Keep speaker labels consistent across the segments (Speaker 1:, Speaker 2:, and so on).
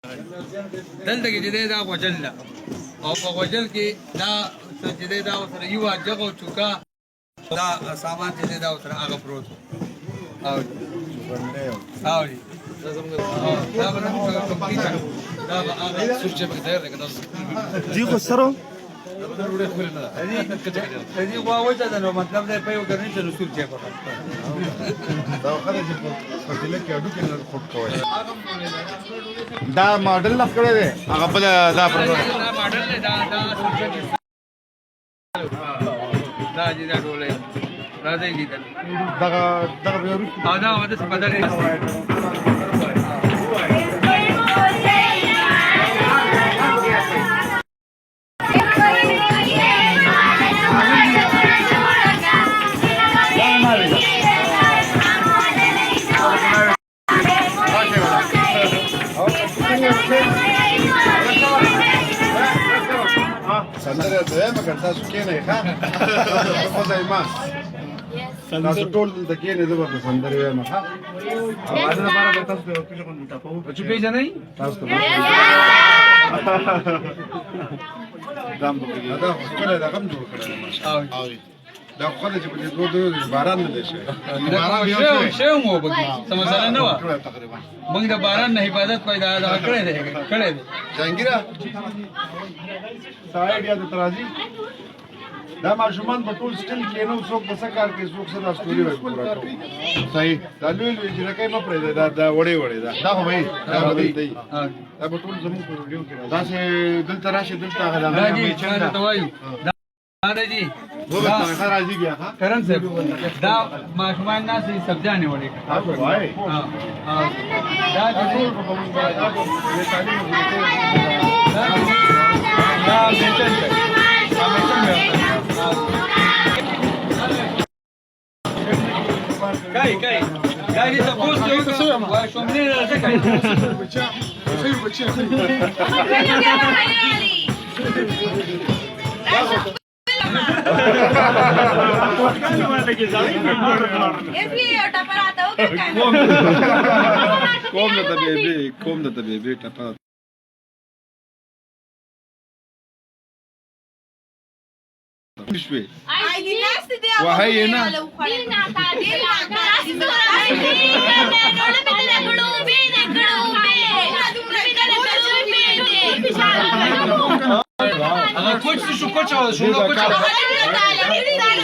Speaker 1: دلته کې چې دی دا غوجل ده او په غوجل کې دا چې دی دا ورسره یو جغ او چوکا دا سامان چې دی دا ورسره هغه پروت او جی دا به موږ کمپلیټ دا به هغه سوچ په تیار دی
Speaker 2: جی خو سره
Speaker 1: دې غوا وځه ده نو مطلب دی په یو ګرنی ته رسول چې په
Speaker 2: دا خره چې په کله کې اډو کې نه خټ کوي دا ماډل نه کړی دی هغه په دا پر
Speaker 1: دا ماډل دی دا دا چې دا ډولې راځي دي
Speaker 2: دا
Speaker 1: دا ودې څه بدل نه
Speaker 2: سندره ده مګر تاسو کېنه ښه خو ځای ما تاسو ټول د کېنه د وخت سندره وایم ښه اواز نه بارا تاسو په کې کوم تاسو
Speaker 1: چې پیژنې
Speaker 2: تاسو دام دا خپل دا کوم جوړ کړل دا خو دې چې په دوه باران نه دی شي
Speaker 1: باران شی مو بګي سمسره نه و
Speaker 2: تقریبا
Speaker 1: موږ د باران نه حفاظت پیدا کړی دی
Speaker 2: جهانگیره سایډ یا د ترازی دا ماشومان په ټول سټیل کې نو څوک په سکار کې څوک سره ستوري وای پورا صحیح دا لوی لوی چې راکې ما پرې دا وړې دا خو وای دا بدل دی دا په ټول زموږ په ویډیو کې دا چې دلته راشي دلته غلا
Speaker 1: دا دي چې ته وایو دا دي
Speaker 2: وګورئ څنګه راځي بیا ها
Speaker 1: کرن صاحب دا ماشومان نه سي سبجانه وړي
Speaker 2: وای
Speaker 1: دا ټول په کوم ځای دا تعلیم دا میچن کای دا دې تاسو ته وای شومنه راځي کای
Speaker 2: بچا کوم د طبيبي ټپه شوي وهي هنا
Speaker 1: کوچ شو کوچ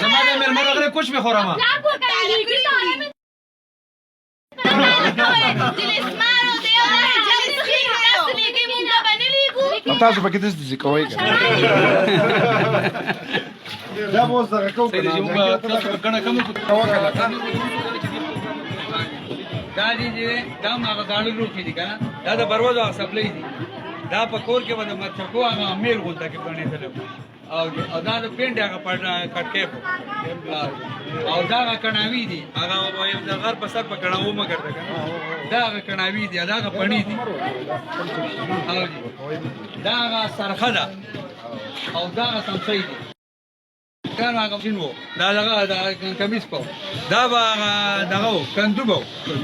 Speaker 1: زمانه مې مرغه کوچ به خورما
Speaker 2: تاسو پکې د دې کوي دا مو زه کوم
Speaker 1: دا دي دا ما غاړو لوټي دي کنه دا د بروازه سپلای دي دا په کور کې باندې مچکو هغه میل غونډه کې پړنې سره او دا د پینډ هغه کټکې او دا کڼاوي دي هغه یو د غر په سر په کڼاو مګر ده کنه دا کڼاوي دي دا پړنې دي دا سرخه ده او دا سمسي دي کار هغه شنو دا کمیس کو دا دغه کندوبو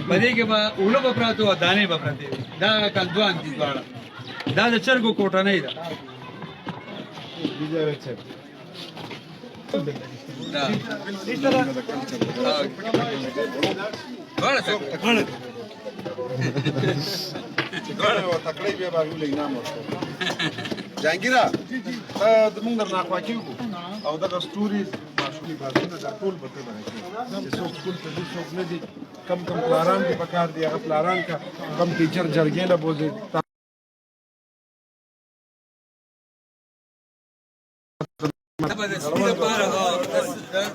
Speaker 1: باندې کې با اولو په پراتو دانه په پراته دا کندوان دي دواړه دا د چرګو کوټه نه ده دا
Speaker 2: تکړه بیا باندې لګنام ورته جهانگیره د موږ نه خواکیو او دا ستوري ماشومي بازونه دا ټول به ته باندې چې څوک سکول ته دي څوک نه دي کم پلاران دي پکار دي هغه پلاران کا کم ټیچر جرګې له بوزي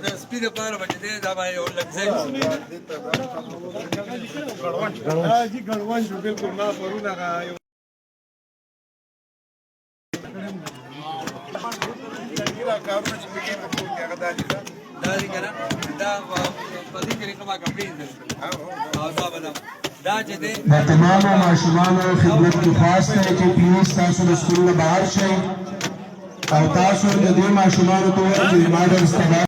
Speaker 1: د سپیډ لپاره بچی دا به یو لګځي
Speaker 2: جی ګړوان جو بالکل ما پرونه غايو کارونه چې کې په ټول کې هغه دا دي
Speaker 1: کنه دا په دې کې کومه کمپلیټ ده او دا چې ده
Speaker 3: تمام معاشمانو خدمت کی خواست ہے کہ پلیز تاسو د سکول نه بهر شئ او تاسو د دې معاشمانو ته چې ماډل استعمال